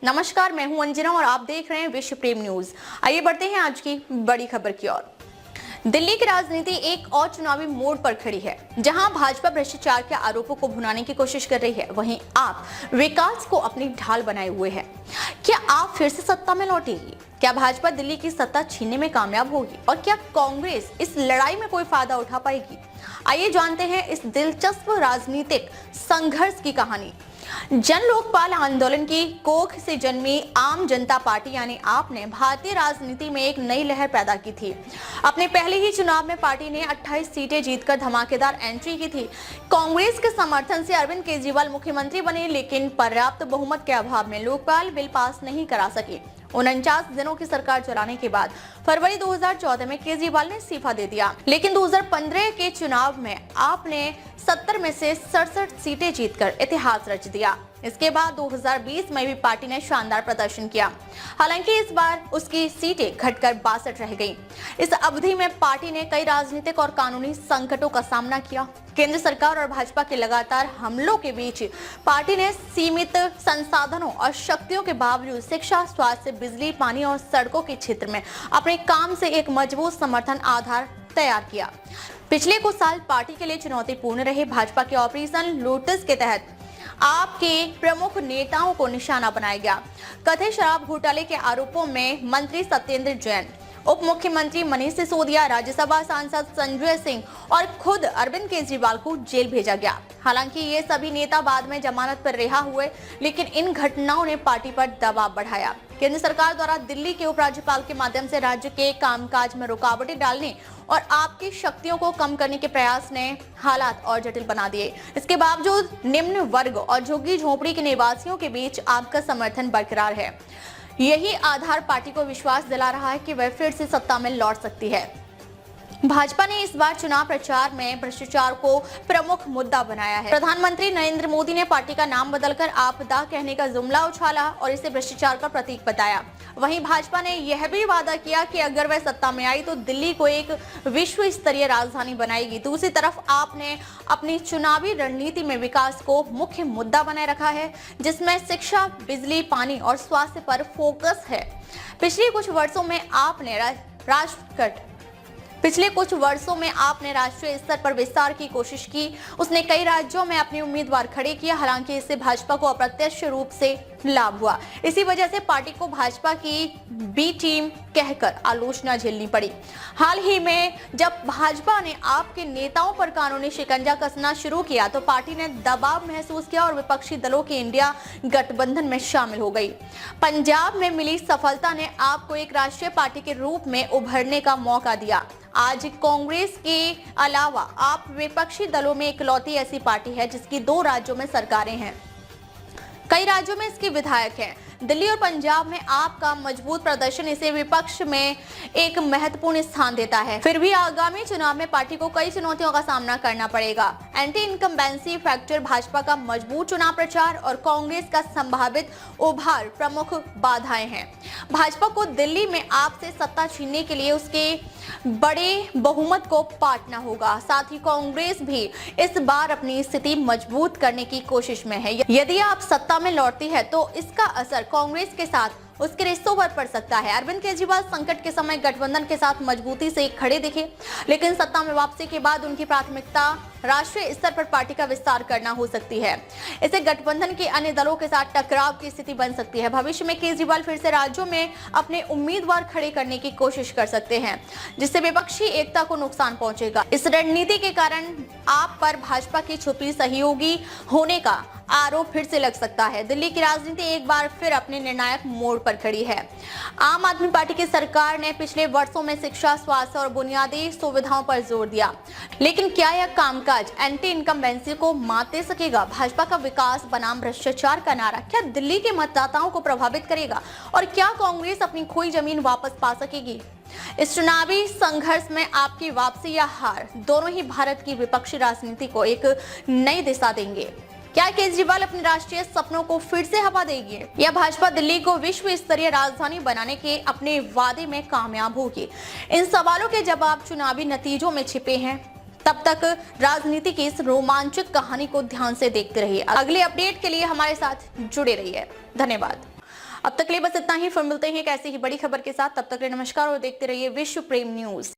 नमस्कार, मैं हूं अंजना और आप देख रहे हैं विश्व प्रेम न्यूज। आइए बढ़ते हैं आज की बड़ी खबर की ओर। दिल्ली की राजनीति एक और चुनावी मोड़ पर खड़ी है, जहां भाजपा भ्रष्टाचार के आरोपों को भुनाने की कोशिश कर रही है, वहीं आप विकास को अपनी ढाल बनाए हुए हैं। क्या आप फिर से सत्ता में लौटेगी? क्या भाजपा दिल्ली की सत्ता छीनने में कामयाब होगी और क्या कांग्रेस इस लड़ाई में कोई फायदा उठा पाएगी? आइए जानते हैं इस दिलचस्प राजनीतिक संघर्ष की कहानी। जन लोकपाल आंदोलन की कोख से जन्मी आम जनता पार्टी यानी आप ने भारतीय राजनीति में एक नई लहर पैदा की थी। अपने पहले ही चुनाव में पार्टी ने 28 सीटें जीतकर धमाकेदार एंट्री की थी। कांग्रेस के समर्थन से अरविंद केजरीवाल मुख्यमंत्री बने, लेकिन पर्याप्त बहुमत के अभाव में लोकपाल बिल पास नहीं करा सके। 49 दिनों की सरकार चलाने के बाद फरवरी 2014 में केजरीवाल ने इस्तीफा दे दिया, लेकिन 2015 के चुनाव में आपने 70 में से 67 सीटें जीतकर इतिहास रच दिया। इसके बाद 2020 में भी पार्टी ने शानदार प्रदर्शन किया, हालांकि इस बार उसकी सीटें घटकर 62 रह गईं। इस अवधि में पार्टी ने कई राजनीतिक और कानूनी संकटों का सामना किया। केंद्र सरकार और भाजपा के लगातार हमलों के बीच पार्टी ने सीमित संसाधनों और शक्तियों के बावजूद शिक्षा, स्वास्थ्य, बिजली, पानी और सड़कों के क्षेत्र में अपने काम से एक मजबूत समर्थन आधार तैयार किया। पिछले कुछ साल पार्टी के लिए चुनौतीपूर्ण रहे। भाजपा के ऑपरेशन लोटस के तहत आपके प्रमुख नेताओं को निशाना बनाया गया। कथित शराब घोटाले के आरोपों में मंत्री सत्येंद्र जैन, उप मुख्यमंत्री मनीष सिसोदिया, राज्यसभा सांसद संजय सिंह और खुद अरविंद केजरीवाल को जेल भेजा गया। हालांकि ये सभी नेता बाद में जमानत पर रिहा हुए, लेकिन इन घटनाओं ने पार्टी पर दबाव बढ़ाया। केंद्र सरकार द्वारा दिल्ली के उपराज्यपाल के माध्यम से राज्य के कामकाज में रुकावटें डालने और आपकी शक्तियों को कम करने के प्रयास ने हालात और जटिल बना दिए। इसके बावजूद निम्न वर्ग और झुग्गी झोपड़ी के निवासियों के बीच आपका समर्थन बरकरार है। यही आधार पार्टी को विश्वास दिला रहा है कि वह फिर से सत्ता में लौट सकती है। भाजपा ने इस बार चुनाव प्रचार में भ्रष्टाचार को प्रमुख मुद्दा बनाया है। प्रधानमंत्री नरेंद्र मोदी ने पार्टी का नाम बदलकर आपदा कहने का जुमला उछाला और इसे भ्रष्टाचार का प्रतीक बताया। वहीं भाजपा ने यह भी वादा किया कि अगर वह सत्ता में आई तो दिल्ली को एक विश्व स्तरीय राजधानी बनाएगी। दूसरी तरफ आपने अपनी चुनावी रणनीति में विकास को मुख्य मुद्दा बनाए रखा है, जिसमें शिक्षा, बिजली, पानी और स्वास्थ्य पर फोकस है। पिछले कुछ वर्षों में आपने राष्ट्रीय स्तर पर विस्तार की कोशिश की। उसने कई राज्यों में अपने उम्मीदवार खड़े किए, हालांकि इससे भाजपा को अप्रत्यक्ष रूप से लाभ हुआ। इसी वजह से पार्टी को भाजपा की बी टीम कहकर आलोचना झेलनी पड़ी। हाल ही में जब भाजपा ने आपके नेताओं पर कानूनी शिकंजा कसना शुरू किया तो पार्टी ने दबाव महसूस किया और विपक्षी दलों के इंडिया गठबंधन में शामिल हो गई। पंजाब में मिली सफलता ने आपको एक राष्ट्रीय पार्टी के रूप में उभरने का मौका दिया। आज कांग्रेस के अलावा आप विपक्षी दलों में इकलौती ऐसी पार्टी है जिसकी 2 राज्यों में सरकारें हैं। कई राज्यों में इसके विधायक हैं। दिल्ली और पंजाब में आपका मजबूत प्रदर्शन इसे विपक्ष में एक महत्वपूर्ण स्थान देता है। फिर भी आगामी चुनाव में पार्टी को कई चुनौतियों का सामना करना पड़ेगा। एंटी इनकम्बेंसी फैक्टर, भाजपा का मजबूत चुनाव प्रचार और कांग्रेस का संभावित उभार प्रमुख बाधाएं हैं। भाजपा को दिल्ली में आपसे सत्ता छीनने के लिए उसके बड़े बहुमत को पाटना होगा। साथ ही कांग्रेस भी इस बार अपनी स्थिति मजबूत करने की कोशिश में है। यदि आप सत्ता में लौटती है तो इसका असर कांग्रेस के साथ उसके रिश्तों पर पड़ सकता है। अरविंद केजरीवाल संकट के समय गठबंधन के साथ मजबूती से खड़े दिखे, लेकिन सत्ता में वापसी के बाद उनकी प्राथमिकता राष्ट्रीय स्तर पर पार्टी का विस्तार करना हो सकती है। इसे गठबंधन के अन्य दलों के साथ टकराव की स्थिति बन सकती है। भविष्य में केजरीवाल फिर से राज्यों में अपने उम्मीदवार खड़े करने की कोशिश कर सकते हैं, जिससे विपक्षी एकता को नुकसान पहुंचेगा। इस रणनीति के कारण आप पर भाजपा की छुपी सहयोगी होने का आरोप फिर से लग सकता है। दिल्ली की राजनीति एक बार फिर अपने निर्णायक मोड़ पर खड़ी है। आम आदमी पार्टी की सरकार ने पिछले वर्षों में शिक्षा, स्वास्थ्य और बुनियादी सुविधाओं पर जोर दिया, लेकिन क्या यह कामकाज एंटी इनकम्बेंसी को मात दे सकेगा? भाजपा का विकास बनाम भ्रष्टाचार का नारा क्या दिल्ली के मतदाताओं को प्रभावित करेगा और क्या कांग्रेस अपनी खोई जमीन वापस पा सकेगी? इस चुनावी संघर्ष में आपकी वापसी या हार दोनों ही भारत की विपक्षी राजनीति को एक नई दिशा देंगे। क्या केजरीवाल अपने राष्ट्रीय सपनों को फिर से हवा देगी या भाजपा दिल्ली को विश्व स्तरीय राजधानी बनाने के अपने वादे में कामयाब होगी? इन सवालों के जवाब चुनावी नतीजों में छिपे हैं। तब तक राजनीति की इस रोमांचक कहानी को ध्यान से देखते रहिए। अगले अपडेट के लिए हमारे साथ जुड़े रहिए। धन्यवाद। अब तक के लिए बस इतना ही, फिर मिलते हैं एक ऐसी ही बड़ी खबर के साथ। तब तक के लिए नमस्कार और देखते रहिए विश्व प्रेम न्यूज।